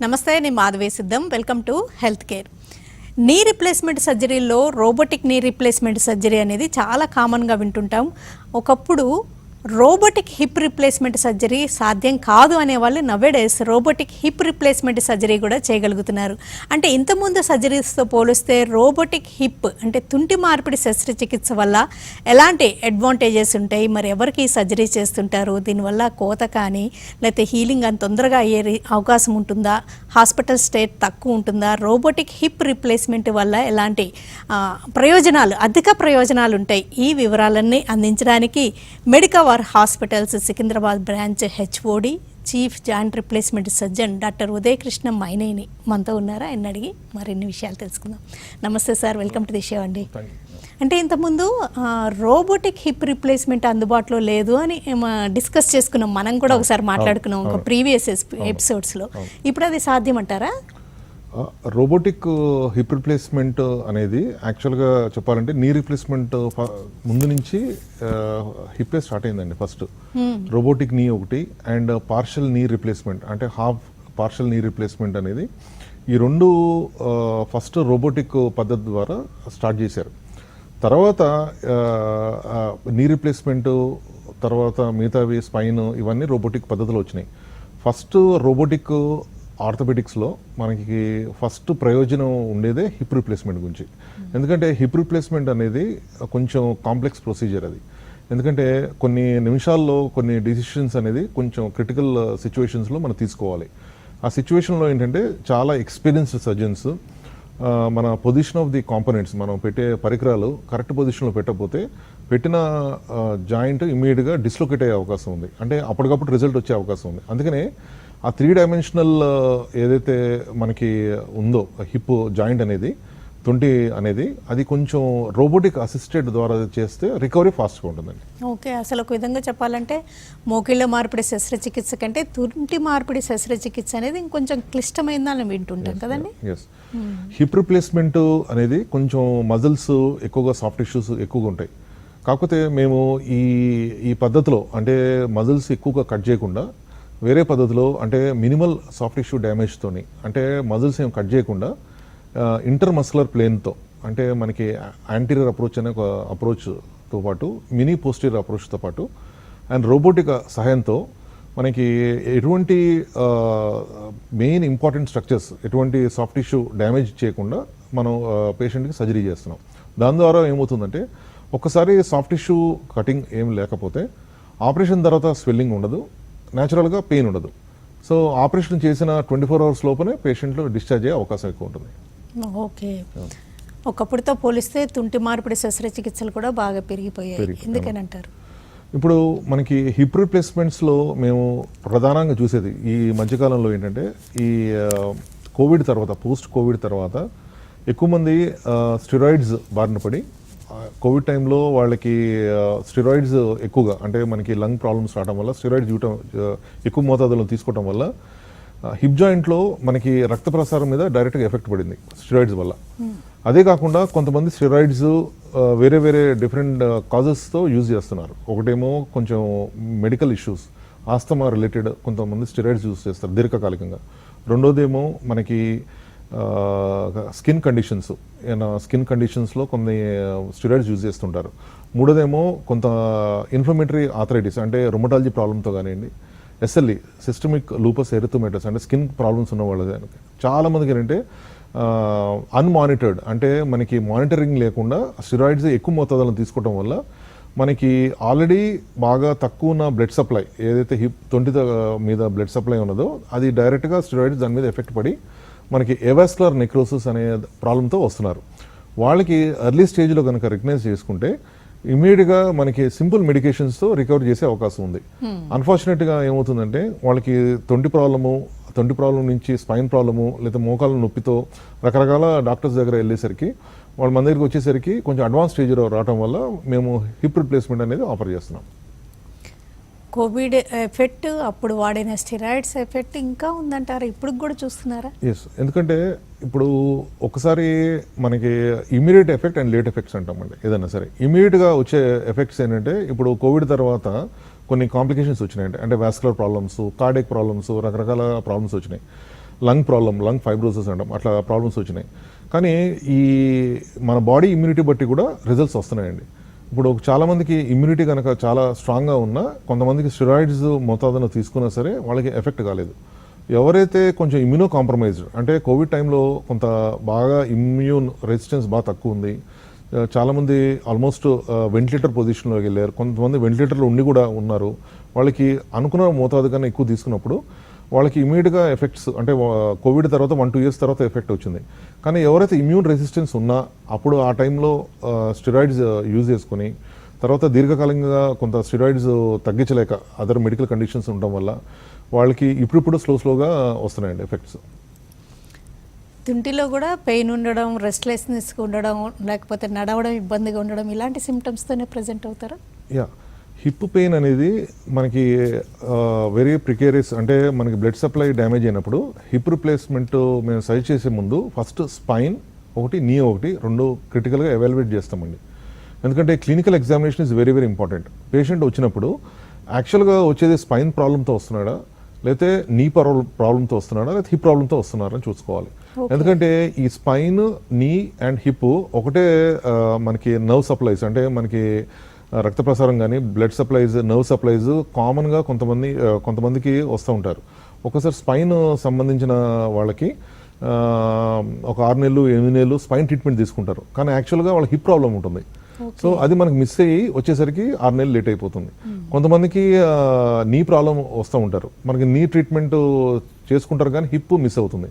నమస్తే, నేను Madhavi Siddham. Welcome to health care. Knee replacement సర్జరీలో రోబోటిక్ నీ రీప్లేస్మెంట్ సర్జరీ అనేది చాలా కామన్గా వింటుంటాం. ఒకప్పుడు రోబోటిక్ హిప్ రీప్లేస్మెంట్ సర్జరీ సాధ్యం కాదు అనేవాళ్ళు nowadays robotic hip replacement surgery కూడా చేయగలుగుతున్నారు. అంటే ఇంతకుముందు సర్జరీస్తో పోలిస్తే రోబోటిక్ హిప్ అంటే తుంటి మార్పిడి శస్త్రచికిత్స వల్ల ఎలాంటి అడ్వాంటేజెస్ ఉంటాయి, మరి ఎవరికి సర్జరీ చేస్తుంటారు, దీనివల్ల కోత కానీ లేకపోతే హీలింగ్ అని తొందరగా అయ్యే అవకాశం ఉంటుందా, హాస్పిటల్ స్టే తక్కువ ఉంటుందా, రోబోటిక్ హిప్ రీప్లేస్మెంట్ వల్ల ఎలాంటి ప్రయోజనాలు అధిక ప్రయోజనాలు ఉంటాయి, ఈ వివరాలన్నీ అందించడానికి Medicover hospitals Secunderabad branch HOD chief joint replacement surgeon doctor Uday Krishna Myneni మనతో ఉన్నారా? ఆయన అడిగి మరిన్ని విషయాలు తెలుసుకుందాం. నమస్తే sir, welcome to the show అండి. అంటే ఇంతకుముందు రోబోటిక్ హిప్ రీప్లేస్మెంట్ అందుబాటులో లేదు అని డిస్కస్ చేసుకున్నాం, మనం కూడా ఒకసారి మాట్లాడుకున్నాం ఒక ప్రీవియస్ ఎపిసోడ్స్లో. ఇప్పుడు అది సాధ్యమంటారా? రోబోటిక్ హిప్ రిప్లేస్మెంట్ అనేది యాక్చువల్గా చెప్పాలంటే నీ రిప్లేస్మెంట్ ముందు నుంచి హిప్పే స్టార్ట్ అయిందండి. ఫస్ట్ రోబోటిక్ నీ ఒకటి అండ్ పార్షల్ నీ రిప్లేస్మెంట్ అంటే హాఫ్ పార్షల్ నీ రిప్లేస్మెంట్ అనేది ఈ రెండు ఫస్ట్ రోబోటిక్ పద్ధతి ద్వారా స్టార్ట్ చేశారు. తర్వాత నీ రిప్లేస్మెంట్ తర్వాత మిగతావి స్పైన్ ఇవన్నీ రోబోటిక్ పద్ధతులు వచ్చినాయి. ఫస్ట్ రోబోటిక్ ఆర్థోపెడిక్స్లో మనకి ఫస్ట్ ప్రయోజనం ఉండేదే హిప్ రిప్లేస్మెంట్ గురించి. ఎందుకంటే హిప్ రిప్లేస్మెంట్ అనేది కొంచెం కాంప్లెక్స్ ప్రొసీజర్ అది. ఎందుకంటే కొన్ని నిమిషాల్లో కొన్ని డిసిషన్స్ అనేది కొంచెం క్రిటికల్ సిచ్యువేషన్స్లో మనం తీసుకోవాలి. ఆ సిచ్యువేషన్లో ఏంటంటే చాలా ఎక్స్పీరియన్స్డ్ సర్జన్స్ మన పొజిషన్ ఆఫ్ ది కాంపోనెంట్స్ మనం పెట్టే పరికరాలు కరెక్ట్ పొజిషన్లో పెట్టకపోతే పెట్టిన జాయింట్ ఇమ్మీడియట్గా డిస్లొకేట్ అయ్యే అవకాశం ఉంది, అంటే అప్పటికప్పుడు రిజల్ట్ వచ్చే అవకాశం ఉంది. అందుకనే ఆ 3 డైమెన్షనల్ ఏదైతే మనకి ఉందో హిప్ జాయింట్ అనేది తుంటి అనేది అది కొంచెం రోబోటిక్ అసిస్టెడ్ ద్వారా చేస్తే రికవరీ ఫాస్ట్గా ఉంటుందండి. ఓకే, అసలు ఒక విధంగా చెప్పాలంటే మోకిళ్ళ మార్పిడి శస్త్రచికిత్స కంటే తుంటి మార్పిడి శస్త్రచికిత్స అనేది ఇంకొంచెం క్లిష్టమైందని వింటుంటాం కదండి. ఎస్, హిప్ రిప్లేస్మెంట్ అనేది కొంచెం మజిల్స్ ఎక్కువగా సాఫ్ట్ టిష్యూస్ ఎక్కువగా ఉంటాయి. కాకపోతే మేము ఈ పద్ధతిలో అంటే మజిల్స్ ఎక్కువగా కట్ చేయకుండా వేరే పద్ధతిలో అంటే మినిమల్ సాఫ్ట్ టిష్యూ డ్యామేజ్తోని అంటే మజిల్స్ ఏం కట్ చేయకుండా ఇంటర్ మస్కులర్ ప్లేన్తో అంటే మనకి యాంటీరియర్ అప్రోచ్ అనే ఒక అప్రోచ్తో పాటు మినీ పోస్టీరియర్ అప్రోచ్తో పాటు అండ్ రోబోటిక్ సహాయంతో మనకి ఎటువంటి మెయిన్ ఇంపార్టెంట్ స్ట్రక్చర్స్ ఎటువంటి సాఫ్ట్ టిష్యూ డ్యామేజ్ చేయకుండా మనం పేషెంట్కి సర్జరీ చేస్తున్నాం. దాని ద్వారా ఏమవుతుందంటే ఒక్కసారి సాఫ్ట్ టిష్యూ కటింగ్ ఏం లేకపోతే ఆపరేషన్ తర్వాత స్వెల్లింగ్ ఉండదు, న్యాచురల్గా పెయిన్ ఉండదు. సో ఆపరేషన్ చేసిన 24 అవర్స్ లోపలే పేషెంట్లు డిశ్చార్జ్ అయ్యే అవకాశం ఎక్కువ ఉంటుంది. ఓకే, ఒకప్పుడుతో పోలిస్తే తుంటి మార్పిడి శస్త్రచికిత్సలు కూడా బాగా పెరిగిపోయాయి, ఎందుకని అంటారు? ఇప్పుడు మనకి హిప్ రిప్లేస్మెంట్స్లో మేము ప్రధానంగా చూసేది ఈ మధ్యకాలంలో ఏంటంటే ఈ కోవిడ్ తర్వాత పోస్ట్ కోవిడ్ తర్వాత ఎక్కువ మంది స్టెరాయిడ్స్ బారిన పడి కోవిడ్ టైంలో వాళ్ళకి స్టెరాయిడ్స్ ఎక్కువగా అంటే మనకి లంగ్ ప్రాబ్లమ్స్ రావడం వల్ల స్టెరాయిడ్స్ ఎక్కువ మోతాదులో తీసుకోవడం వల్ల హిప్ జాయింట్లో మనకి రక్త ప్రసారం మీద డైరెక్ట్గా ఎఫెక్ట్ పడింది స్టెరాయిడ్స్ వల్ల. అదే కాకుండా కొంతమంది స్టెరాయిడ్స్ వేరే వేరే డిఫరెంట్ కాజెస్తో యూజ్ చేస్తున్నారు. ఒకటేమో కొంచెం మెడికల్ ఇష్యూస్ ఆస్తమా రిలేటెడ్ కొంతమంది స్టెరాయిడ్స్ యూజ్ చేస్తారు దీర్ఘకాలికంగా. రెండోదేమో మనకి స్కిన్ కండిషన్స్ స్కిన్ కండిషన్స్లో కొన్ని స్టెరాయిడ్స్ యూజ్ చేస్తుంటారు. మూడోదేమో కొంత ఇన్ఫ్లమేటరీ ఆర్థరైటిస్ అంటే రొమటాలజీ ప్రాబ్లంతో కానివ్వండి, ఎస్ఎల్ఈ సిస్టమిక్ లూపస్ ఎరిథమెటస్ అంటే స్కిన్ ప్రాబ్లమ్స్ ఉన్న వాళ్ళ చాలా మందికి ఏంటంటే అన్మానిటర్డ్ అంటే మనకి మానిటరింగ్ లేకుండా స్టెరాయిడ్స్ ఎక్కువ మోతాదులను తీసుకోవడం వల్ల మనకి ఆల్రెడీ బాగా తక్కువ ఉన్న బ్లడ్ సప్లై ఏదైతే హిప్ తొంటి మీద బ్లడ్ సప్లై ఉన్నదో అది డైరెక్ట్గా స్టెరాయిడ్స్ దాని మీద ఎఫెక్ట్ పడి మనకి ఎవాస్కులర్ నెక్రోసిస్ అనే ప్రాబ్లంతో వస్తున్నారు. వాళ్ళకి ఎర్లీ స్టేజ్లో కనుక రికగ్నైజ్ చేసుకుంటే ఇమీడియట్గా మనకి సింపుల్ మెడికేషన్స్తో రికవర్ చేసే అవకాశం ఉంది. అన్ఫార్చునేట్గా ఏమవుతుందంటే వాళ్ళకి తొంటి ప్రాబ్లం నుంచి స్పైన్ ప్రాబ్లము లేదా మోకాళ్ళ నొప్పితో రకరకాల డాక్టర్స్ దగ్గర వెళ్ళేసరికి వాళ్ళ మన దగ్గరికి వచ్చేసరికి కొంచెం అడ్వాన్స్ స్టేజ్లో రావడం వల్ల మేము హిప్ రిప్లేస్మెంట్ అనేది ఆఫర్ చేస్తున్నాం. కోవిడ్ ఎఫెక్ట్ అప్పుడు వాడిన స్టెరాయిడ్స్ ఎఫెక్ట్ ఇంకా ఉందంటారా? ఇప్పుడు కూడా చూస్తున్నారా? ఎస్, ఎందుకంటే ఇప్పుడు ఒకసారి మనకి immediate effect and late effects అంటామండి. ఏదైనా సరే ఇమీడియట్గా వచ్చే ఎఫెక్ట్స్ ఏంటంటే ఇప్పుడు కోవిడ్ తర్వాత కొన్ని కాంప్లికేషన్స్ వచ్చినాయి, అంటే వాస్కులర్ ప్రాబ్లమ్స్, కార్డియక్ ప్రాబ్లమ్స్, రకరకాల ప్రాబ్లమ్స్ వచ్చినాయి. లంగ్ ఫైబ్రోసిస్ అంటాం, అట్లా ప్రాబ్లమ్స్ వచ్చినాయి. కానీ ఈ మన బాడీ ఇమ్యూనిటీ బట్టి కూడా రిజల్ట్స్ వస్తున్నాయండి. ఇప్పుడు చాలామందికి ఇమ్యూనిటీ కనుక చాలా స్ట్రాంగ్గా ఉన్నా కొంతమందికి స్టెరాయిడ్స్ మోతాదును తీసుకున్నా సరే వాళ్ళకి ఎఫెక్ట్ కాలేదు. ఎవరైతే కొంచెం ఇమ్యూనో కాంప్రమైజ్డ్, అంటే కోవిడ్ టైంలో కొంత బాగా ఇమ్యూన్ రెసిస్టెన్స్ బాగా తక్కువ ఉంది, చాలామంది ఆల్మోస్ట్ వెంటిలేటర్ పొజిషన్లోకి వెళ్ళారు, కొంతమంది వెంటిలేటర్లో ఉండి కూడా ఉన్నారు, వాళ్ళకి అనుకున్న మోతాదు కన్నా ఎక్కువ తీసుకున్నప్పుడు వాళ్ళకి ఇమీడియట్గా ఎఫెక్ట్స్, అంటే కోవిడ్ తర్వాత 1-2 years తర్వాత ఎఫెక్ట్ వచ్చింది. కానీ ఎవరైతే ఇమ్యూన్ రెసిస్టెన్స్ ఉన్నా అప్పుడు ఆ టైంలో స్టెరాయిడ్స్ యూజ్ చేసుకుని తర్వాత దీర్ఘకాలికంగా కొంత స్టెరాయిడ్స్ తగ్గించలేక అదర్ మెడికల్ కండిషన్స్ ఉండడం వల్ల వాళ్ళకి ఇప్పుడిప్పుడు స్లోగా వస్తున్నాయండి ఎఫెక్ట్స్. తింటిలో కూడా పెయిన్ ఉండడం, రెస్ట్లెస్నెస్ ఉండడం, లేకపోతే నడవడం ఇబ్బందిగా ఉండడం, ఇలాంటి సిమ్టమ్స్తోనే ప్రజెంట్ అవుతారా? యా, హిప్ పెయిన్ అనేది మనకి వెరీ ప్రికేరియస్, అంటే మనకి బ్లడ్ సప్లై డ్యామేజ్ అయినప్పుడు హిప్ రిప్లేస్మెంట్ మేము సజెస్ట్ చేసే ముందు ఫస్ట్ స్పైన్ ఒకటి, నీ ఒకటి, రెండు క్రిటికల్గా ఎవాల్యుయేట్ చేస్తామండి. ఎందుకంటే clinical examination is very important. Patient వచ్చినప్పుడు యాక్చువల్గా వచ్చేది స్పైన్ ప్రాబ్లంతో వస్తున్నాడా, లేకపోతే నీ ప్రాబ్లంతో వస్తున్నాడా, లేకపోతే హిప్ ప్రాబ్లంతో వస్తున్నారని చూసుకోవాలి. ఎందుకంటే ఈ స్పైన్, నీ అండ్ హిప్ ఒకటే మనకి నర్వ్ సప్లైస్, అంటే మనకి రక్త ప్రసారం కానీ బ్లడ్ సప్లైస్, నర్వ్ సప్లైస్ కామన్గా కొంతమందికి వస్తూ ఉంటారు. ఒకసారి స్పైన్ సంబంధించిన వాళ్ళకి ఒక 6 నెలలు 8 నెలలు స్పైన్ ట్రీట్మెంట్ తీసుకుంటారు, కానీ యాక్చువల్గా వాళ్ళ హిప్ ప్రాబ్లం ఉంటుంది. సో అది మనకు మిస్ అయ్యి వచ్చేసరికి 6 నెలలు లేట్ అయిపోతుంది. కొంతమందికి నీ ప్రాబ్లం వస్తూ ఉంటారు, మనకి నీ ట్రీట్మెంట్ చేసుకుంటారు కానీ హిప్ మిస్ అవుతుంది.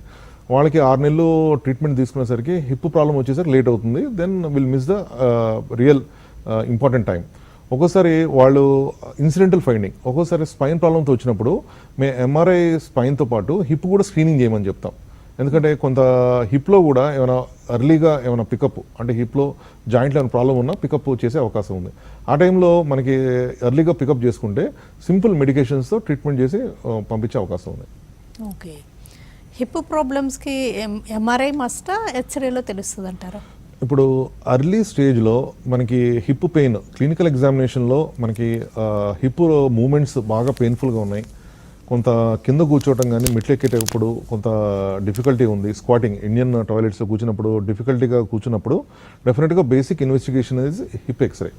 వాళ్ళకి 6 నెలలు ట్రీట్మెంట్ తీసుకునేసరికి హిప్ ప్రాబ్లం వచ్చేసరికి లేట్ అవుతుంది. Then will miss the real important time. ఒక్కోసారి వాళ్ళు ఇన్సిడెంటల్ ఫైండింగ్, ఒక్కోసారి స్పైన్ ప్రాబ్లంతో వచ్చినప్పుడు మేము ఎంఆర్ఐ స్పైన్తో పాటు హిప్ కూడా స్క్రీనింగ్ చేయమని చెప్తాం. ఎందుకంటే కొంత హిప్లో కూడా ఏమైనా ఎర్లీగా ఏమైనా పికప్, అంటే హిప్లో జాయింట్లో ఏమైనా ప్రాబ్లం ఉన్నా పికప్ చేసే అవకాశం ఉంది. ఆ టైంలో మనకి ఎర్లీగా పికప్ చేసుకుంటే సింపుల్ మెడికేషన్స్తో ట్రీట్మెంట్ చేసి పంపించే అవకాశం ఉంది. ఓకే, హిప్ ప్రాబ్లమ్స్కి ఎంఆర్ఐ మస్టా, ఎక్స్రేలో తెలుస్తుంది అంటారా? ఇప్పుడు అర్లీ స్టేజ్లో మనకి హిప్ పెయిన్ క్లినికల్ ఎగ్జామినేషన్లో మనకి హిప్ మూమెంట్స్ బాగా పెయిన్ఫుల్గా ఉన్నాయి, కొంత కింద కూర్చోవటం కానీ మెట్లు ఎక్కేటప్పుడు కొంత డిఫికల్టీ ఉంది, స్క్వాటింగ్ ఇండియన్ టాయిలెట్స్లో కూర్చున్నప్పుడు డిఫికల్టీగా కూర్చున్నప్పుడు డెఫినెట్గా బేసిక్ ఇన్వెస్టిగేషన్ అనేది హిప్ ఎక్స్రే.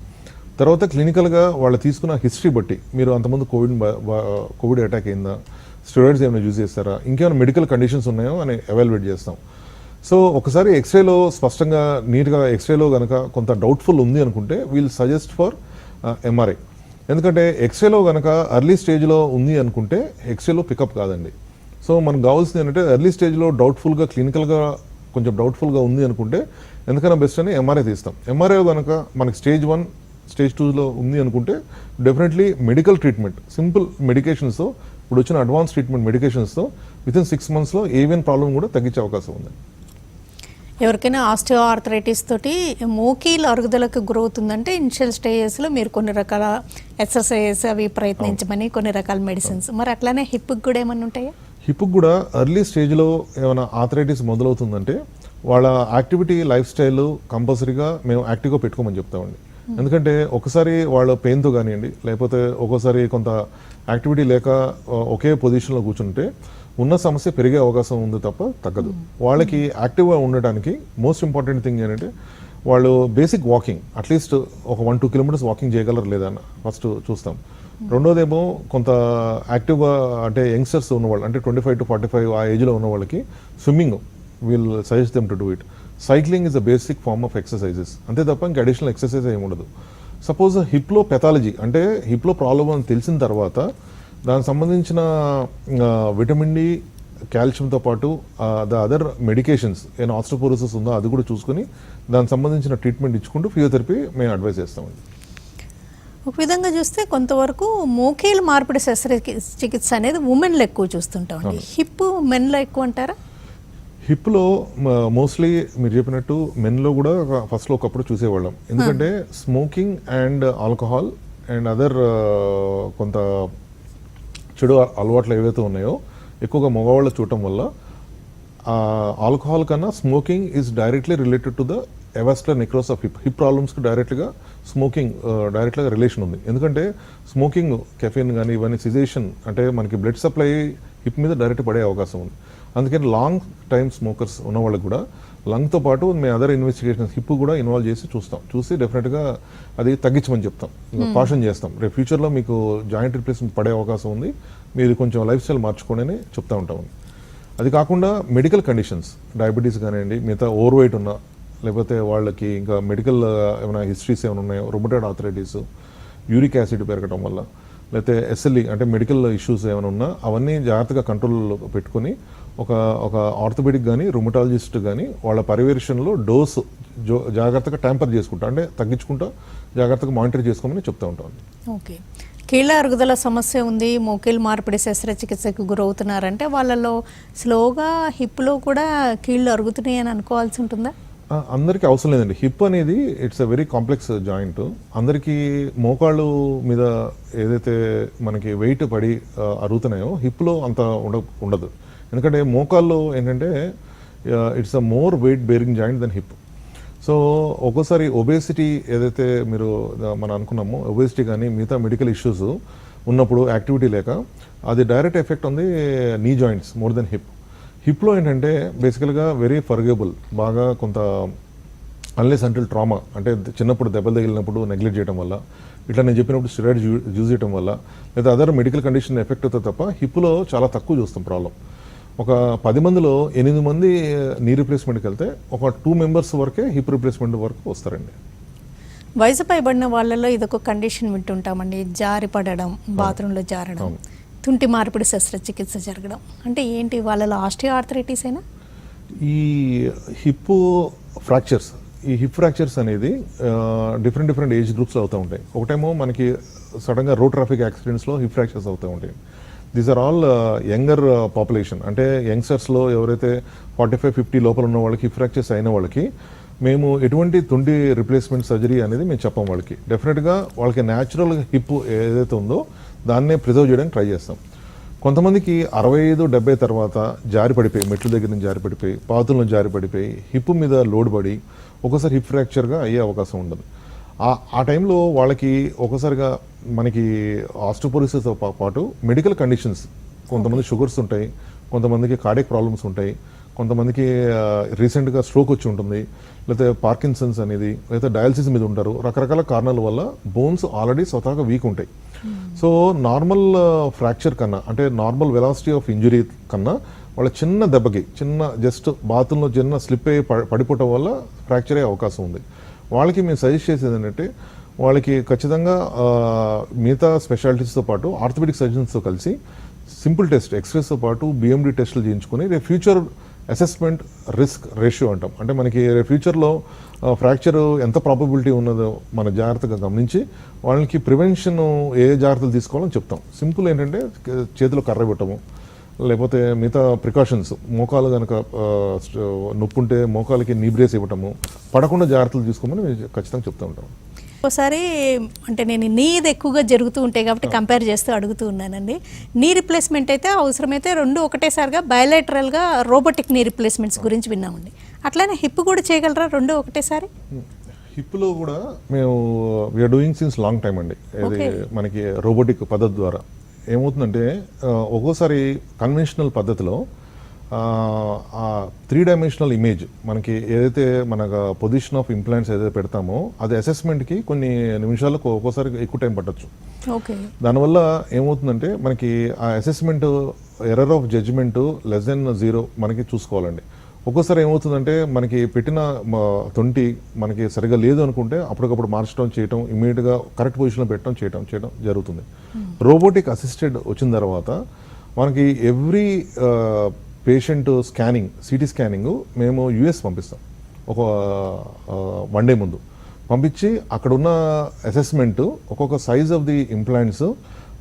తర్వాత క్లినికల్గా వాళ్ళు తీసుకున్న హిస్టరీ బట్టి మీరు అంతకుముందు కోవిడ్ అటాక్ అయిందా, స్టెరాయిడ్స్ ఏమైనా యూజ్ చేస్తారా, ఇంకేమైనా మెడికల్ కండిషన్స్ ఉన్నాయో అని ఎవాల్యుయేట్ చేస్తాం. సో ఒకసారి ఎక్స్రేలో స్పష్టంగా నీట్గా ఎక్స్రేలో కనుక కొంత డౌట్ఫుల్ ఉంది అనుకుంటే వీల్ సజెస్ట్ ఫర్ ఎంఆర్ఐ. ఎందుకంటే ఎక్స్రేలో కనుక ఎర్లీ స్టేజ్లో ఉంది అనుకుంటే ఎక్స్రేలో పికప్ కాదండి. సో మనకు కావాల్సింది ఏంటంటే ఎర్లీ స్టేజ్లో డౌట్ఫుల్గా క్లినికల్గా కొంచెం డౌట్ఫుల్గా ఉంది అనుకుంటే ఎందుకైనా బెస్ట్ అని ఎంఆర్ఐ తీస్తాం. ఎంఆర్ఐ కనుక మనకి స్టేజ్ 1 స్టేజ్ 2లో ఉంది అనుకుంటే డెఫినెట్లీ మెడికల్ ట్రీట్మెంట్ సింపుల్ మెడికేషన్స్తో, ఇప్పుడు వచ్చిన అడ్వాన్స్ ట్రీట్మెంట్ మెడికేషన్స్తో వితిన్ 6 monthsలో ఏవియన్ ప్రాబ్లం కూడా తగ్గించే అవకాశం ఉంది. ఎవరికైనా ఆస్టియో ఆర్థరైటిస్ తోటి మోకీల అరుగుదలకు గురవుతుందంటే ఇనిషియల్ స్టేజెస్లో మీరు కొన్ని రకాల ఎక్సర్సైజెస్ అవి ప్రయత్నించమని, కొన్ని రకాల మెడిసిన్స్, మరి అట్లానే హిప్కి కూడా ఏమన్నా ఉంటాయా? హిప్కి కూడా ఎర్లీ స్టేజ్లో ఏమైనా ఆర్థరైటిస్ మొదలవుతుందంటే వాళ్ళ యాక్టివిటీ లైఫ్ స్టైల్ కంపల్సరీగా మేము యాక్టివ్గా పెట్టుకోమని చెప్తామండి. ఎందుకంటే ఒకసారి వాళ్ళ పెయిన్తో కానివ్వండి, లేకపోతే ఒక్కోసారి కొంత యాక్టివిటీ లేక ఒకే పొజిషన్లో కూర్చుంటే ఉన్న సమస్య పెరిగే అవకాశం ఉంది తప్ప తగ్గదు. వాళ్ళకి యాక్టివ్గా ఉండడానికి మోస్ట్ ఇంపార్టెంట్ థింగ్ ఏంటంటే వాళ్ళు బేసిక్ వాకింగ్, అట్లీస్ట్ ఒక 1-2 kilometers వాకింగ్ చేయగలరు లేదా ఫస్ట్ చూస్తాం. రెండోదేమో కొంత యాక్టివ్గా, అంటే యంగ్స్టర్స్ ఉన్నవాళ్ళు, అంటే 25 to 45 ఆ ఏజ్లో ఉన్న వాళ్ళకి swimming will suggest them to do it. Cycling is the basic form of exercises, అంతే తప్ప ఇంకా అడిషనల్ ఎక్సర్సైజ్ ఏమి ఉండదు. సపోజ్ హిప్లో పెథాలజీ, అంటే హిప్లో ప్రాబ్లం అని తెలిసిన తర్వాత దానికి సంబంధించిన విటమిన్ డి, కాల్షియంతో పాటు ద అదర్ మెడికేషన్స్ ఏమైనా ఆస్టియోపోరోసిస్ ఉందో అది కూడా చూసుకొని దానికి సంబంధించిన ట్రీట్మెంట్ ఇచ్చుకుంటూ ఫిజియోథెరపీ మేము అడ్వైస్ చేస్తామండి. ఒక విధంగా చూస్తే కొంతవరకు మోకేలు మార్పిడి శస్త్రచికిత్స అనేది ఉమెన్లో ఎక్కువ చూస్తుంటామండి, హిప్ మెన్లో ఎక్కువ అంటారా? హిప్లో మోస్ట్లీ మీరు చెప్పినట్టు మెన్లో కూడా ఫస్ట్లో ఒకప్పుడు చూసేవాళ్ళం. ఎందుకంటే smoking and alcohol and other కొంత చెడు అలవాట్లు ఏవైతే ఉన్నాయో ఎక్కువగా మగవాళ్ళు చూడటం వల్ల ఆల్కహాల్ కన్నా smoking is directly related to the avascular necrosis of hip ప్రాబ్లమ్స్కి డైరెక్ట్గా స్మోకింగ్ డైరెక్ట్గా రిలేషన్ ఉంది. ఎందుకంటే స్మోకింగ్ కెఫీన్ కానీ ఇవన్నీ సిజేషన్, అంటే మనకి బ్లడ్ సప్లై హిప్ మీద డైరెక్ట్ పడే అవకాశం ఉంది. అందుకని లాంగ్ టైమ్ స్మోకర్స్ ఉన్న వాళ్ళకి కూడా లంగ్తో పాటు మేము అదర్ ఇన్వెస్టిగేషన్స్ హిప్ కూడా ఇన్వాల్వ్ చేసి చూసి డెఫినెట్గా అది తగ్గించమని చెప్తాం, కాషన్ చేస్తాం. రేపు ఫ్యూచర్లో మీకు జాయింట్ రిప్లేస్మెంట్ పడే అవకాశం ఉంది, మీరు కొంచెం లైఫ్ స్టైల్ మార్చుకోండి అని చెప్తా ఉంటాం. అది కాకుండా మెడికల్ కండిషన్స్, డయాబెటీస్ కానివ్వండి, మిగతా ఓవర్ వెయిట్ ఉన్న, లేకపోతే వాళ్ళకి ఇంకా మెడికల్ ఏమైనా హిస్టరీస్ ఏమైనా ఉన్నాయో, రొమటైడ్ ఆర్థరైటిస్, యూరిక్ యాసిడ్ పెరగడం వల్ల, లేకపోతే ఎస్ఎల్ఈ అంటే మెడికల్ ఇష్యూస్ ఏమైనా ఉన్నా అవన్నీ జాగ్రత్తగా కంట్రోల్లో పెట్టుకొని ఒక ఆర్థోపెడిక్ కానీ రుమటాలజిస్ట్ కానీ వాళ్ళ పర్యవేక్షణలో డోసు జాగ్రత్తగా ట్యాంపర్ చేసుకుంటా, అంటే తగ్గించుకుంటా జాగ్రత్తగా మానిటర్ చేసుకోమని చెప్తూ ఉంటాం. ఓకే, కీళ్ళ అరుగుదల సమస్య ఉంది, మోకాలు మార్పిడి శస్త్రచికిత్సకు గురవుతున్నారంటే వాళ్ళలో స్లోగా హిప్లో కూడా కీళ్ళు అరుగుతున్నాయి అని అనుకోవాల్సి ఉంటుందా? అందరికీ అవసరం లేదండి. హిప్ అనేది it's a very complex joint. అందరికీ మోకాళ్ళు మీద ఏదైతే మనకి వెయిట్ పడి అరుగుతున్నాయో హిప్లో అంత ఉండదు. ఎందుకంటే మోకాల్లో ఏంటంటే it's a more weight bearing joint than hip. So ఒక్కోసారి ఒబేసిటీ ఏదైతే మనం అనుకున్నామో, ఒబేసిటీ కానీ మిగతా మెడికల్ ఇష్యూస్ ఉన్నప్పుడు యాక్టివిటీ లేక అది డైరెక్ట్ ఎఫెక్ట్ ఉంది knee joints more than hip. హిప్లో ఏంటంటే బేసికల్గా వెరీ ఫర్గేబుల్, బాగా కొంత అన్లెస్ అంటిల్ ట్రామా, అంటే చిన్నప్పుడు దెబ్బలు తగిలినప్పుడు నెగ్లెక్ట్ చేయడం వల్ల, ఇట్లా నేను చెప్పినప్పుడు స్టెరాయిడ్ యూజ్ చేయడం వల్ల, లేదా అదర్ మెడికల్ కండిషన్ ఎఫెక్ట్ అవుతుంది తప్ప హిప్లో చాలా తక్కువ చూస్తాం ప్రాబ్లం. ఒక 10 మందిలో 8 మంది నీ రిప్లేస్మెంట్కి వెళ్తే ఒక 2 మెంబర్స్ వరకే హిప్ రిప్లేస్మెంట్ వరకు వస్తారండి. వయసు పైబడిన వాళ్ళలో ఇదొక కండిషన్ వింటుంటామండి, జారి పడడం, బాత్రూంలో జారడం, తుంటి మార్పిడి శస్త్రచికిత్స జరగడం. అంటే ఏంటి వాళ్ళలో ఆస్టియోఆర్థరైటిస్ అయినా? ఈ హిప్ ఫ్రాక్చర్స్ అనేది డిఫరెంట్ ఏజ్ గ్రూప్స్లో అవుతూ ఉంటాయి. ఒకటేమో మనకి సడన్గా రోడ్ ట్రాఫిక్ యాక్సిడెంట్స్లో హిప్ ఫ్రాక్చర్స్ అవుతూ ఉంటాయి. These are all younger population, అంటే యంగ్స్టర్స్లో ఎవరైతే 45-50 లోపల ఉన్న వాళ్ళకి హిప్ ఫ్రాక్చర్స్ అయిన వాళ్ళకి మేము ఎటువంటి తుంటి రిప్లేస్మెంట్ సర్జరీ అనేది మేము చెప్పాం. వాళ్ళకి డెఫినెట్గా వాళ్ళకి న్యాచురల్ హిప్ ఏదైతే ఉందో దాన్నే ప్రిజర్వ్ చేయడానికి ట్రై చేస్తాం. కొంతమందికి 65-70 తర్వాత జారి పడిపోయి, మెట్ల దగ్గర నుంచి జారి పడిపోయి, పాతులను జారి పడిపోయి, హిప్ మీద లోడ్ పడి ఒక్కోసారి హిప్ ఫ్రాక్చర్గా అయ్యే అవకాశం ఉండదు. ఆ టైంలో వాళ్ళకి ఒక్కసారిగా మనకి ఆస్టియోపోరోసిస్తో పాటు మెడికల్ కండిషన్స్, కొంతమంది షుగర్స్ ఉంటాయి, కొంతమందికి కార్డియక్ ప్రాబ్లమ్స్ ఉంటాయి, కొంతమందికి రీసెంట్గా స్ట్రోక్ వచ్చి ఉంటుంది, లేకపోతే పార్కిన్సన్స్ అనేది, లేకపోతే డయాలసిస్ మీద ఉంటారు. రకరకాల కారణాల వల్ల బోన్స్ ఆల్రెడీ స్వతహాగా వీక్ ఉంటాయి. సో నార్మల్ ఫ్రాక్చర్ కన్నా, అంటే నార్మల్ వెలాసిటీ ఆఫ్ ఇంజురీ కన్నా వాళ్ళ చిన్న దెబ్బకి, జస్ట్ బాత్రూంలో చిన్న స్లిప్ అయ్యి పడిపోవటం వల్ల ఫ్రాక్చర్ అయ్యే అవకాశం ఉంది. వాళ్ళకి మేము సజెస్ట్ చేసేది ఏంటంటే వాళ్ళకి ఖచ్చితంగా మిగతా స్పెషాలిటీస్తో పాటు ఆర్థోపెడిక్ సర్జన్స్తో కలిసి సింపుల్ టెస్ట్, ఎక్స్రేస్తో పాటు బిఎండి టెస్టులు చేయించుకొని రేపు ఫ్యూచర్ అసెస్మెంట్ రిస్క్ రేషియో అంటాం, అంటే మనకి రేపు ఫ్యూచర్లో ఫ్రాక్చర్ ఎంత ప్రాబబిలిటీ ఉన్నదో మన జాగ్రత్తగా గమనించి వాళ్ళకి ప్రివెన్షన్ ఏ జాగ్రత్తలు తీసుకోవాలని చెప్తాం. సింపుల్ ఏంటంటే చేతిలో కర్ర పెట్టము, లేకపోతే మిగతా ప్రికాషన్స్, మోకాలు కనుక నొప్పి ఉంటే మోకాలకి నీ బ్రేస్ ఇవ్వటము, పడకుండా జాగ్రత్తలు తీసుకోమని ఖచ్చితంగా చెప్తూ ఉంటాం. ఒకసారి అంటే నేను నీది ఎక్కువగా జరుగుతూ ఉంటాయి కాబట్టి కంపేర్ చేస్తూ అడుగుతూ ఉన్నానండి. నీ రిప్లేస్మెంట్ అయితే అవసరమైతే 2 ఒకటేసారిగా బయోలేటరల్గా రోబోటిక్ నీ రిప్లేస్మెంట్స్ గురించి విన్నామండి. అట్లానే హిప్ కూడా చేయగలరా 2 ఒకటేసారి? హిప్లో కూడా మేము we are doing since long time అండి. ఇది మనకి రోబోటిక్ పద్ధతి ద్వారా ఏమవుతుందంటే ఒక్కోసారి కన్వెన్షనల్ పద్ధతిలో 3 డైమెన్షనల్ ఇమేజ్ మనకి ఏదైతే మన పొజిషన్ ఆఫ్ ఇంప్లాంట్స్ ఏదైతే పెడతామో అది అసెస్మెంట్కి కొన్ని నిమిషాలకు ఒక్కోసారి ఎక్కువ టైం పట్టచ్చు. దానివల్ల ఏమవుతుందంటే మనకి ఆ assessment error of judgment less than 0 మనకి చూసుకోవాలండి. ఒక్కోసారి ఏమవుతుందంటే మనకి పెట్టిన తొంటి మనకి సరిగా లేదు అనుకుంటే అప్పటికప్పుడు మార్చడం చేయటం, ఇమీడియట్గా కరెక్ట్ పొజిషన్లో పెట్టడం చేయడం జరుగుతుంది. రోబోటిక్ అసిస్టెడ్ వచ్చిన తర్వాత మనకి every patient scanning, city scanning మేము యుఎస్ పంపిస్తాం. ఒక 1 డే ముందు పంపించి అక్కడ ఉన్న అసెస్మెంట్ ఒక్కొక్క సైజ్ ఆఫ్ ది ఇంప్లాంట్స్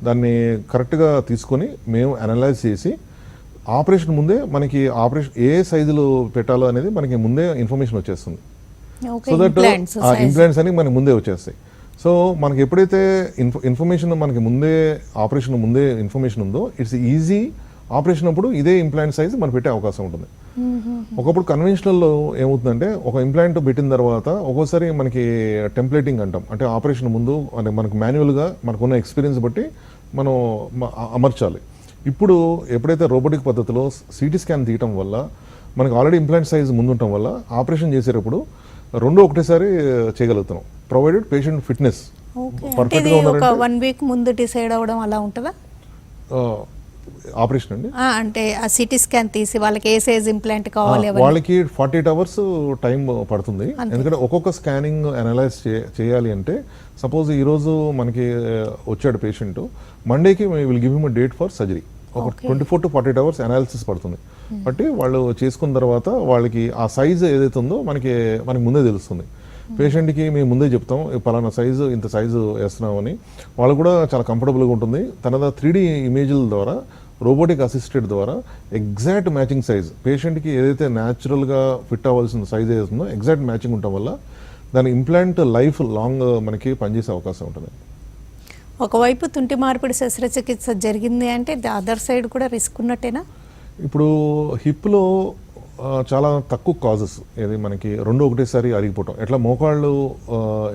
దాన్ని కరెక్ట్గా తీసుకొని మేము అనలైజ్ చేసి ఆపరేషన్ ముందే మనకి ఆపరేషన్ ఏ సైజులో పెట్టాలో అనేది మనకి ముందే ఇన్ఫర్మేషన్ వచ్చేస్తుంది. సో దట్ ఆ ఇంప్లాంట్స్ అని మనకి ముందే వచ్చేస్తాయి. సో మనకి ఎప్పుడైతే ఇన్ఫర్మేషన్ మనకి ముందే ఆపరేషన్ ముందే ఇన్ఫర్మేషన్ ఉందో ఇట్స్ ఈజీ ఆపరేషన్ అప్పుడు ఇదే ఇంప్లాంట్ సైజ్ మనం పెట్టే అవకాశం ఉంటుంది. ఒకప్పుడు కన్వెన్షనల్లో ఏమవుతుందంటే ఒక ఇంప్లాంట్ పెట్టిన తర్వాత ఒక్కోసారి మనకి టెంప్లేటింగ్ అంటాం, అంటే ఆపరేషన్ ముందు అంటే మనకు మాన్యువల్గా మనకున్న ఎక్స్పీరియన్స్ బట్టి మనం అమర్చాలి. ఇప్పుడు ఎప్పుడైతే రోబోటిక్ పద్ధతిలో సిటీ స్కాన్ తీయటం వల్ల మనకి ఆల్రెడీ ఇంప్లాంట్ సైజ్ ముందుండటం వల్ల ఆపరేషన్ చేసేటప్పుడు రెండు ఒకటేసారి చేయగలుగుతున్నాం, ప్రొవైడెడ్ పేషెంట్ ఫిట్నెస్ ఓకే, అంటే పర్ఫెక్ట్ ఇది గా ఒక ఉన్నారంటే 1 వీక్ ముందు డిసైడ్ అవ్వడం అలా ఉంటుందా? ఆపరేషన్ అండి. అంటే ఆ సిటీ స్కాన్ తీసి వాళ్ళకి ఏ సైజ్ ఇంప్లాంట్ కావాలి అవన్నీ. వాళ్ళకి 48 అవర్స్ టైం పడుతుంది. ఎందుకంటే ఒక్కొక్క స్కానింగ్ అనలైజ్ చేయాలి అంటే సపోజ్ ఈ రోజు మనకి వచ్చాడు పేషెంట్, మండేకి will give him date for surgery. ఒక 24 to 48 అవర్స్ అనాలిసిస్ పడుతుంది. బట్టి వాళ్ళు చేసుకున్న తర్వాత వాళ్ళకి ఆ సైజ్ ఏదైతే ఉందో మనకి ముందే తెలుస్తుంది. పేషెంట్కి మేము ముందే చెప్తాం పలానా సైజు ఇంత సైజు వేస్తున్నామని, వాళ్ళు కూడా చాలా కంఫర్టబుల్గా ఉంటుంది. తన 3D ఇమేజ్ల ద్వారా రోబోటిక్ అసిస్టెడ్ ద్వారా ఎగ్జాక్ట్ మ్యాచింగ్ సైజ్ పేషెంట్కి ఏదైతే న్యాచురల్గా ఫిట్ అవ్వాల్సిన సైజ్ ఏదైతుందో ఎగ్జాక్ట్ మ్యాచింగ్ ఉండటం వల్ల దాని ఇంప్లాంట్ లైఫ్ లాంగ్ మనకి పనిచేసే అవకాశం ఉంటుంది. ఒకవైపు తుంటి మార్పిడి శస్త్రచికిత్స జరిగింది అంటే అదర్ సైడ్ కూడా రిస్క్ ఉన్నట్టేనా? ఇప్పుడు హిప్లో చాలా తక్కువ కాజెస్, ఏది మనకి రెండు ఒకటేసారి అరిగిపోవటం. ఎట్లా మోకాళ్ళు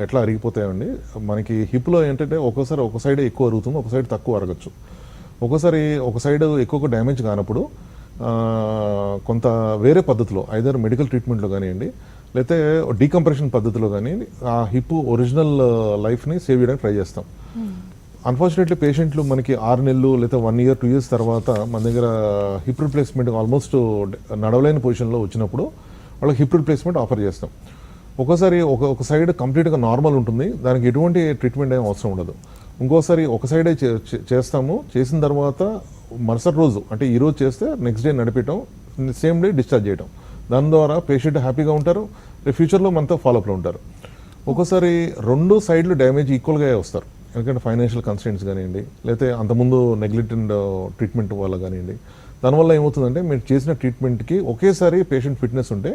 ఎట్లా అరిగిపోతాయండి, మనకి హిప్లో ఏంటంటే ఒక్కోసారి ఒక సైడ్ ఎక్కువ అరుగుతుంది, ఒక సైడ్ తక్కువ అరగచ్చు. ఒక్కోసారి ఒక సైడ్ ఎక్కువ డ్యామేజ్ కానప్పుడు కొంత వేరే పద్ధతిలో ఐదర్ మెడికల్ ట్రీట్మెంట్లో కానివ్వండి లేకపోతే డీకంప్రెషన్ పద్ధతిలో కానీ ఆ హిప్ ఒరిజినల్ లైఫ్ని సేవ్ చేయడానికి ట్రై చేస్తాం. అన్ఫార్చునేట్లీ పేషెంట్లు మనకి 6 నెలలు లేదా 1 year 2 years తర్వాత మన దగ్గర హిప్ రిప్లేస్మెంట్ ఆల్మోస్ట్ నడవలేని పొజిషన్లో వచ్చినప్పుడు వాళ్ళకి హిప్ రిప్లేస్మెంట్ ఆఫర్ చేస్తాం. ఒక్కోసారి ఒక సైడ్ కంప్లీట్గా నార్మల్ ఉంటుంది, దానికి ఎటువంటి ట్రీట్మెంట్ ఏం అవసరం ఉండదు. ఇంకోసారి ఒక సైడే చేస్తాము, చేసిన తర్వాత మరుసటి రోజు అంటే ఈ రోజు చేస్తే నెక్స్ట్ డే నడిపేయటం, సేమ్ డే డిశ్చార్జ్ చేయటం. దాని ద్వారా పేషెంట్ హ్యాపీగా ఉంటారు, ఫ్యూచర్లో మనతో ఫాలోఅప్లో ఉంటారు. ఒక్కోసారి రెండు సైడ్లు డ్యామేజ్ ఈక్వల్గా వస్తారు, ఎందుకంటే ఫైనాన్షియల్ కన్స్టెంట్స్ కానివ్వండి లేకపోతే అంతకుముందు నెగ్లెక్టెడ్ ట్రీట్మెంట్ వల్ల కానివ్వండి. దానివల్ల ఏమవుతుందంటే మీరు చేసిన ట్రీట్మెంట్కి ఒకేసారి పేషెంట్ ఫిట్నెస్ ఉంటే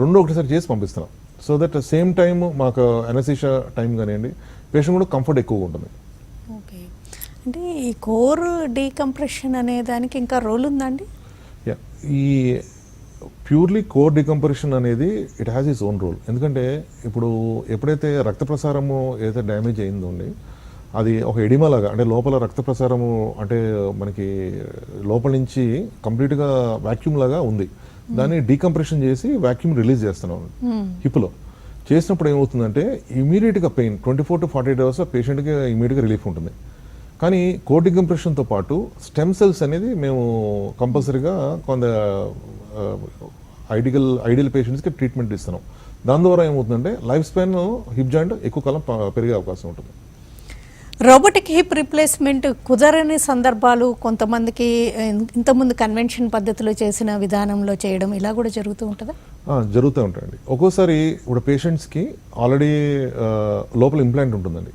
రెండు ఒకటిసారి చేసి పంపిస్తున్నాం. సో దట్ సేమ్ టైం మాకు అనస్థీషియా టైం కానివ్వండి పేషెంట్ కూడా కంఫర్ట్ ఎక్కువగా ఉంటుంది. ఓకే, అంటే ఈ కోర్ డీకంప్రెషన్ అనే దానికి ఇంకా రోల్ ఉందండి? ఈ ప్యూర్లీ కోర్ డికంప్రెషన్ అనేది it has its own role. ఎందుకంటే ఇప్పుడు ఎప్పుడైతే రక్త ప్రసారము ఏదైతే డ్యామేజ్ అయిందో అండి, అది ఒక ఎడిమా లాగా, అంటే లోపల రక్త ప్రసారము అంటే మనకి లోపల నుంచి కంప్లీట్గా వాక్యూమ్ లాగా ఉంది. దాన్ని డీకంప్రెషన్ చేసి వాక్యూమ్ రిలీజ్ చేస్తున్నాం హిప్లో. చేసినప్పుడు ఏమవుతుందంటే ఇమీడియట్గా పెయిన్ 24 to 48 అవర్స్ పేషెంట్కి ఇమీడియట్గా రిలీఫ్ ఉంటుంది. కానీ కోర్ డికంప్రెషన్తో పాటు స్టెమ్ సెల్స్ అనేది మేము కంపల్సరీగా కొంత ఐడియల్ పేషెంట్స్కి ట్రీట్మెంట్ ఇస్తున్నాం. దాని ద్వారా ఏమవుతుందంటే లైఫ్ స్పాన్ హిప్ జాయింట్ ఎక్కువ కాలం పెరిగే అవకాశం ఉంటుంది. రోబోటిక్ హిప్ రిప్లేస్మెంట్ కుదరని సందర్భాలు కొంతమందికి ఇంతకుముందు కన్వెన్షన్ పద్ధతిలో చేసిన విధానంలో చేయడం ఇలా కూడా జరుగుతూ ఉంటుందా? జరుగుతూ ఉంటాయండి. ఒక్కోసారి ఇప్పుడు పేషెంట్స్కి ఆల్రెడీ లోపల ఇంప్లాంట్ ఉంటుందండి,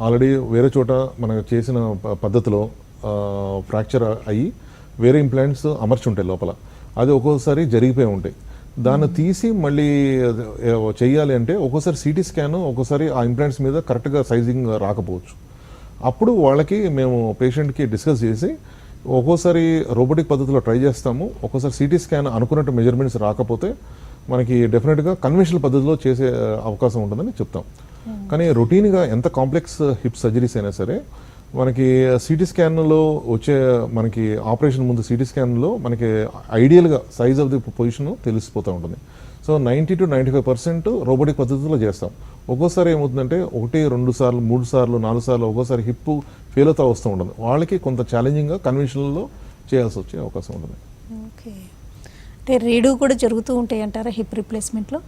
ఆల్రెడీ వేరే చోట మనం చేసిన పద్ధతిలో ఫ్రాక్చర్ అయ్యి వేరే ఇంప్లాంట్స్ అమర్చి ఉంటాయి లోపల, అది ఒక్కోసారి జరిగిపోయి ఉంటాయి. దాన్ని తీసి మళ్ళీ చేయాలి అంటే ఒక్కోసారి సిటీ స్కాన్ ఒక్కోసారి ఆ ఇంప్లాంట్స్ మీద కరెక్ట్గా సైజింగ్ రాకపోవచ్చు. అప్పుడు వాళ్ళకి మేము పేషెంట్కి డిస్కస్ చేసి ఒక్కోసారి రోబోటిక్ పద్ధతిలో ట్రై చేస్తాము, ఒక్కోసారి సిటీ స్కాన్ అనుకున్నట్టు మెజర్మెంట్స్ రాకపోతే మనకి డెఫినెట్గా కన్వెన్షనల్ పద్ధతిలో చేసే అవకాశం ఉంటుందని చెప్తాం. కానీ రొటీన్గా ఎంత కాంప్లెక్స్ హిప్ సర్జరీస్ అయినా సరే మనకి సిటీ స్కాన్లో వచ్చే మనకి ఆపరేషన్ ముందు సిటీ స్కాన్లో మనకి ఐడియల్గా సైజ్ ఆఫ్ ది పొజిషన్ తెలిసిపోతూ ఉంటుంది. సో 90 to 95% రోబోటిక్ పద్ధతిలో చేస్తాం. ఒక్కోసారి ఏమవుతుందంటే 1, 2 సార్లు 3 సార్లు 4 సార్లు ఒక్కోసారి హిప్ ఫెయిల్ అవుతూ వస్తూ ఉంటుంది. వాళ్ళకి కొంత ఛాలెంజింగ్గా కన్వెన్షనల్లో చేయాల్సి వచ్చే అవకాశం ఉంటుంది. ఓకే, అంటే రీడు కూడా జరుగుతూ ఉంటాయి అంటారా హిప్ రిప్లేస్మెంట్లో?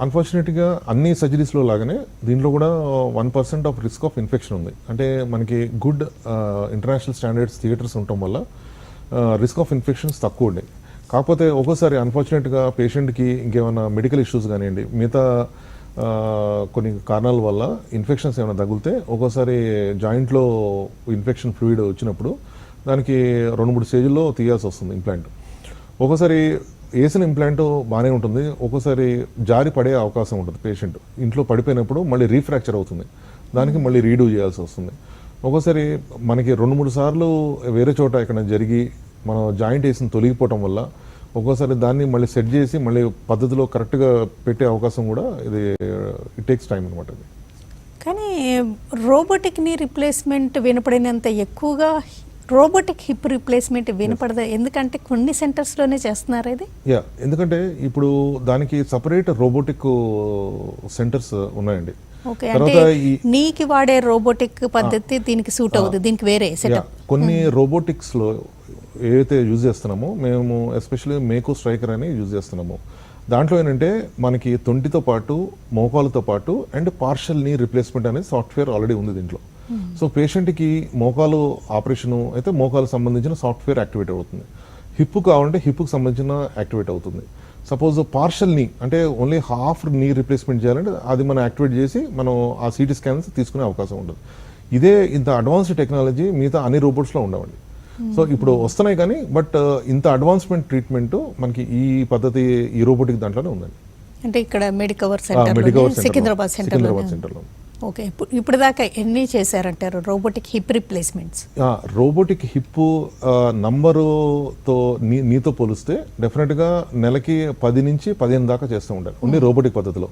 అన్ఫార్చునేట్గా అన్ని సర్జరీస్లో లాగానే దీంట్లో కూడా 1% ఆఫ్ రిస్క్ ఆఫ్ ఇన్ఫెక్షన్ ఉంది. అంటే మనకి గుడ్ ఇంటర్నేషనల్ స్టాండర్డ్స్ థియేటర్స్ ఉండటం వల్ల రిస్క్ ఆఫ్ ఇన్ఫెక్షన్స్ తక్కువ ఉండే. కాకపోతే ఒక్కోసారి అన్ఫార్చునేట్గా పేషెంట్కి ఇంకేమైనా మెడికల్ ఇష్యూస్ కానివ్వండి మిగతా కొన్ని కారణాల వల్ల ఇన్ఫెక్షన్స్ ఏమైనా తగిలితే ఒక్కోసారి జాయింట్లో ఇన్ఫెక్షన్ ఫ్లూయిడ్ వచ్చినప్పుడు దానికి 2-3 స్టేజ్ల్లో తీయాల్సి వస్తుంది ఇంప్లాంట్. ఒక్కోసారి వేసిన ఇంప్లాంట్ బాగానే ఉంటుంది, ఒక్కోసారి జారి పడే అవకాశం ఉంటుంది. పేషెంట్ ఇంట్లో పడిపోయినప్పుడు మళ్ళీ రీఫ్రాక్చర్ అవుతుంది, దానికి మళ్ళీ రీడూ చేయాల్సి వస్తుంది. ఒక్కోసారి మనకి 2-3 సార్లు వేరే చోట ఎక్కడ జరిగి మనం జాయింట్ వేసిన తొలగిపోవటం వల్ల ఒక్కోసారి దాన్ని మళ్ళీ సెట్ చేసి మళ్ళీ పద్ధతిలో కరెక్ట్గా పెట్టే అవకాశం కూడా ఇది ఇట్ టేక్స్ టైం అనమాట. కానీ రోబోటిక్ నీ రిప్లేస్మెంట్ వినపడినంత ఎక్కువగా రోబోటిక్ హిప్ రీప్లేస్మెంట్ వినపడదా, ఎందుకంటే కొన్ని సెంటర్స్లోనే చేస్తున్నారు ఇది. యా, ఎందుకంటే ఇప్పుడు దానికి సపరేట్ రోబోటిక్ సెంటర్స్ ఉన్నాయండి. ఓకే, అంటే నీకి వాడే రోబోటిక్ పద్ధతి దీనికి సూట్ అవుతుంది, దీనికి వేరే సెటప్. కొన్ని రోబోటిక్స్లో ఏవైతే యూజ్ చేస్తున్నామో మేము ఎస్పెషల్లీ మేకో స్ట్రైకర్ అని యూజ్ చేస్తున్నాము. దాంట్లో ఏంటంటే మనకి తొంటితో పాటు మోకాలతో పాటు అండ్ పార్షల్ నీ రీప్లేస్మెంట్ అనేది సాఫ్ట్వేర్ ఆల్రెడీ ఉంది దీంట్లో. సో పేషెంట్కి మోకాలు ఆపరేషన్ అయితే మోకాలు సంబంధించిన సాఫ్ట్వేర్ యాక్టివేట్ అవుతుంది, హిప్ కావాలంటే హిప్కి సంబంధించిన యాక్టివేట్ అవుతుంది. సపోజ్ పార్షల్ నీ అంటే ఓన్లీ హాఫ్ నీ రీప్లేస్మెంట్ చేయాలంటే అది మనం యాక్టివేట్ చేసి మనం ఆ సిటీ స్కాన్స్ తీసుకునే అవకాశం ఉంటుంది. ఇదే ఇంత అడ్వాన్స్డ్ టెక్నాలజీ మిగతా అన్ని రోబోట్స్లో ఉండవండి. సో ఇప్పుడు వస్తున్నాయి కానీ బట్ ఇంత అడ్వాన్స్మెంట్ ట్రీట్మెంట్ మనకి ఈ పద్ధతి ఈ రోబోటిక్ దాంట్లోనే ఉందండి. అంటే ఇక్కడ మెడికవర్ సెంటర్, సికింద్రాబాద్ సెంటర్లో. ఓకే, ఇప్పుడు దాకా ఎన్ని చేశారంటారు robotic hip replacements? Robotic hip నంబరుతో నీతో పోలిస్తే డెఫినెట్గా నెలకి 10 నుంచి 15 దాకా చేస్తూ ఉంటారు ఓన్లీ రోబోటిక్ పద్ధతిలో.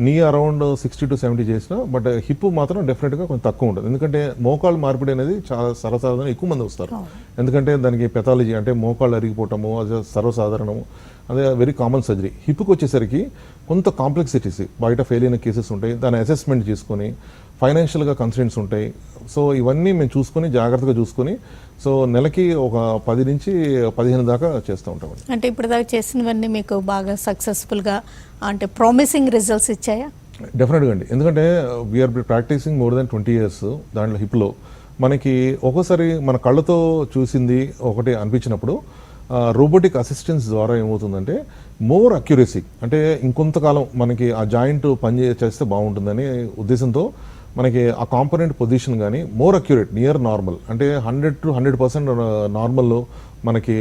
నీ అరౌండ్ 60 to 70 చేసిన, బట్ హిప్ మాత్రం డెఫినెట్గా కొంచెం తక్కువ ఉంటుంది. ఎందుకంటే మోకాళ్ళు మార్పిడి అనేది చాలా సర్వసాధారణ, ఎక్కువ మంది వస్తారు. ఎందుకంటే దానికి పెథాలజీ అంటే మోకాళ్ళు అరిగిపోవటము అది సర్వసాధారణము, అదే వెరీ కామన్ సర్జరీ. హిప్కి వచ్చేసరికి కొంత కాంప్లెక్సిటీస్ బయట ఫెయిల్ అయిన కేసెస్ ఉంటాయి, దాని అసెస్మెంట్ చేసుకొని ఫైనాన్షియల్గా కన్సర్న్స్ ఉంటాయి. సో ఇవన్నీ మేము చూసుకొని జాగ్రత్తగా చూసుకొని సో నెలకి ఒక 10 నుంచి 15 దాకా చేస్తూ ఉంటాం. అంటే ఇప్పుడు దాకా చేసినవన్నీ మీకు బాగా సక్సెస్ఫుల్గా అంటే ప్రామిసింగ్ రిజల్ట్స్ ఇచ్చాయా? డెఫినెట్గా అండి, ఎందుకంటే we are practising more than 20 years దాంట్లో హిప్లో. మనకి ఒక్కోసారి మన కళ్ళతో చూసింది ఒకటి అనిపించినప్పుడు రోబోటిక్ అసిస్టెన్స్ ద్వారా ఏమవుతుందంటే మోర్ అక్యురసీ, అంటే ఇంకొంతకాలం మనకి ఆ జాయింట్ చేస్తే బాగుంటుందని ఉద్దేశంతో మనకి ఆ కాంపోనెంట్ పొజిషన్ కానీ మోర్ అక్యురేట్ నియర్ నార్మల్ అంటే 100 to 100% నార్మల్లో మనకి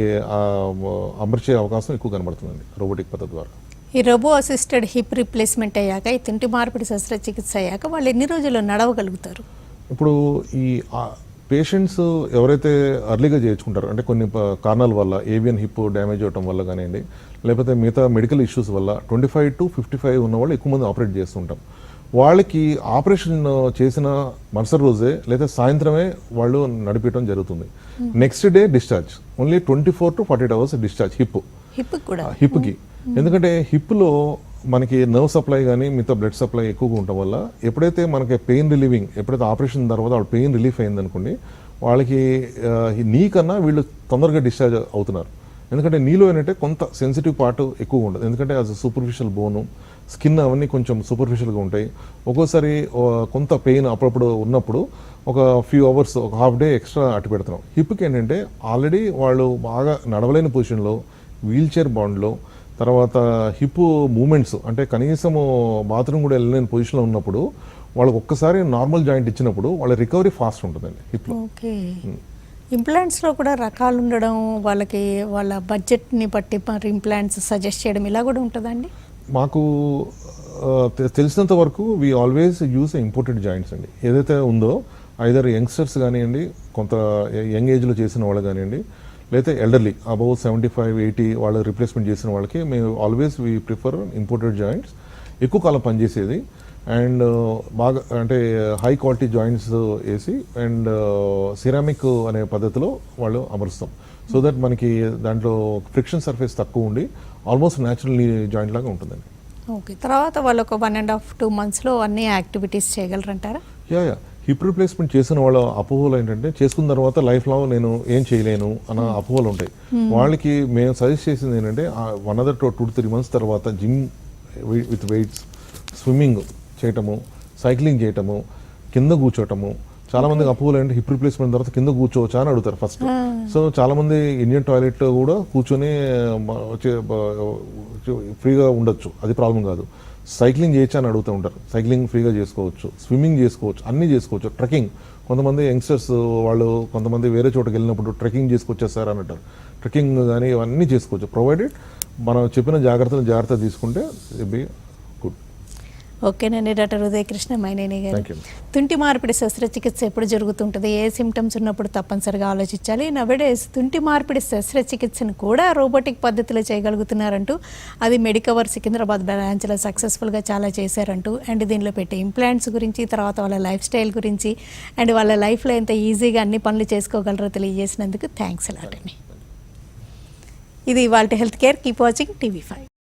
అమర్చే అవకాశం ఎక్కువ కనబడుతుందండి రోబోటిక్ పద్ధతి ద్వారా. ఈ రోబో అసిస్టెడ్ హిప్ రీప్లేస్మెంట్ అయ్యాక, ఈ తుంటి మార్పిడి శస్త్రచికిత్స అయ్యాక వాళ్ళు ఎన్ని రోజుల్లో నడవగలుగుతారు? ఇప్పుడు ఈ పేషెంట్స్ ఎవరైతే అర్లీగా చేయించుకుంటారో అంటే కొన్ని కారణాల వల్ల ఏవియన్ హిప్ డ్యామేజ్ అవడం వల్ల కానివ్వండి, లేకపోతే మిగతా మెడికల్ ఇష్యూస్ వల్ల 25 to 55 ఉన్న వాళ్ళు ఎక్కువ మంది ఆపరేట్ చేస్తుంటాం. వాళ్ళకి ఆపరేషన్ చేసిన మరుసటి రోజే లేదా సాయంత్రమే వాళ్ళు నడిపించడం జరుగుతుంది. Next day discharge, only 24 to 48 hours discharge హిప్కి. ఎందుకంటే హిప్లో మనకి నర్వ్ సప్లై కానీ మిగతా బ్లడ్ సప్లై ఎక్కువగా ఉండటం వల్ల ఎప్పుడైతే మనకి పెయిన్ రిలీవింగ్, ఎప్పుడైతే ఆపరేషన్ తర్వాత వాళ్ళ పెయిన్ రిలీఫ్ అయిందనుకోండి, వాళ్ళకి నీ కన్నా వీళ్ళు తొందరగా డిశ్చార్జ్ అవుతున్నారు. ఎందుకంటే నీలో ఏంటంటే కొంత సెన్సిటివ్ పార్ట్ ఎక్కువ ఉండదు, ఎందుకంటే అది సూపర్ఫిషియల్ బోను, స్కిన్ అవన్నీ కొంచెం సూపర్ఫిషియల్గా ఉంటాయి. ఒక్కోసారి కొంత పెయిన్ అప్పుడప్పుడు ఉన్నప్పుడు ఒక ఫ్యూ అవర్స్ ఒక హాఫ్ డే ఎక్స్ట్రా అటు పెడుతున్నాం. హిప్కి ఏంటంటే ఆల్రెడీ వాళ్ళు బాగా నడవలేని పొజిషన్లో వీల్ చైర్ బాండ్లో, తర్వాత హిప్ మూమెంట్స్ అంటే కనీసము బాత్రూమ్ కూడా వెళ్ళలేని పొజిషన్లో ఉన్నప్పుడు వాళ్ళకి ఒక్కసారి నార్మల్ జాయింట్ ఇచ్చినప్పుడు వాళ్ళ రికవరీ ఫాస్ట్ ఉంటుందండి హిప్లో. ఓకే, ఇంప్లాంట్స్లో కూడా రకాలు ఉండడం, వాళ్ళకి వాళ్ళ బడ్జెట్ని బట్టి మరి ఇంప్లాంట్స్ సజెస్ట్ చేయడం ఇలా కూడా ఉంటుందండి? మాకు తెలిసినంత వరకు we always use imported joints అండి. ఏదైతే ఉందో ఐదర్ యంగ్స్టర్స్ కానివ్వండి, కొంత యంగ్ ఏజ్లో చేసిన వాళ్ళు కానివ్వండి, లేదా ఎల్డర్లీ అబౌవ్ 75-80 వాళ్ళు రీప్లేస్మెంట్ చేసిన వాళ్ళకి మేము always we prefer imported joints, ఎక్కువ కాలం పనిచేసేది అండ్ బాగా అంటే హై క్వాలిటీ జాయింట్స్ వేసి అండ్ సిరామిక్ అనే పద్ధతిలో వాళ్ళు అమరుస్తాం. సో దట్ మనకి దాంట్లో ఫ్రిక్షన్ సర్ఫేస్ తక్కువ ఉండి ఆల్మోస్ట్ న్యాచురల్ జాయింట్ లాగా ఉంటుందండి. ఓకే, తర్వాత వాళ్ళు ఒక 1.5-2 monthsలో అన్ని యాక్టివిటీస్ చేయగలరంటారా? యా హిప్ రీప్లేస్మెంట్ చేసిన వాళ్ళ అపోహలు ఏంటంటే చేసుకున్న తర్వాత లైఫ్ లాంగ్ నేను ఏం చేయలేను అన్న అపోహలు ఉంటాయి. వాళ్ళకి మేము సజెస్ట్ చేసింది ఏంటంటే 2-3 months తర్వాత జిమ్ విత్ వెయిట్స్, స్విమ్మింగ్ చేయటము, సైక్లింగ్ చేయటము, కింద కూర్చోటము. చాలా మంది అపోహలు అంటే హిప్ రీప్లేస్మెంట్ తర్వాత కింద కూర్చోవచ్చా అని అడుగుతారు ఫస్ట్. సో చాలా మంది ఇండియన్ టాయిలెట్ కూడా కూర్చొని ఫ్రీగా ఉండొచ్చు, అది ప్రాబ్లం కాదు. సైక్లింగ్ చేయొచ్చా అని అడుగుతూ ఉంటారు, సైక్లింగ్ ఫ్రీగా చేసుకోవచ్చు, స్విమ్మింగ్ చేసుకోవచ్చు, అన్నీ చేసుకోవచ్చు. ట్రెక్కింగ్, కొంతమంది యంగ్స్టర్స్ వాళ్ళు కొంతమంది వేరే చోటుకి వెళ్ళినప్పుడు ట్రెక్కింగ్ చేసుకొచ్చేస్తారు అని అంటారు. ట్రెక్కింగ్ కానీ ఇవన్నీ చేసుకోవచ్చు, ప్రొవైడెడ్ మనం చెప్పిన జాగ్రత్త తీసుకుంటే ఇట్ బి గుడ్. ఓకేనండి డాక్టర్ ఉదయకృష్ణ మైనేని గారు. Thank you. తుంటి మార్పిడి శస్త్రచికిత్స ఎప్పుడు జరుగుతుంటుంది, ఏ సిమ్టమ్స్ ఉన్నప్పుడు తప్పనిసరిగా ఆలోచించాలి. నవడేస్ తుంటి మార్పిడి శస్త్రచికిత్సను కూడా రోబోటిక్ పద్ధతిలో చేయగలుగుతున్నారంటూ, అది మెడికవర్ సికింద్రాబాద్ బ్రాంచ్లో సక్సెస్ఫుల్గా చాలా చేశారంటూ, అండ్ దీనిలో పెట్టే ఇంప్లాంట్స్ గురించి, తర్వాత వాళ్ళ లైఫ్ స్టైల్ గురించి, అండ్ వాళ్ళ లైఫ్లో ఎంత ఈజీగా అన్ని పనులు చేసుకోగలరో తెలియజేసినందుకు థ్యాంక్స్ అలాట్ అండి. ఇది వాళ్ళ health care. Keep watching TV5.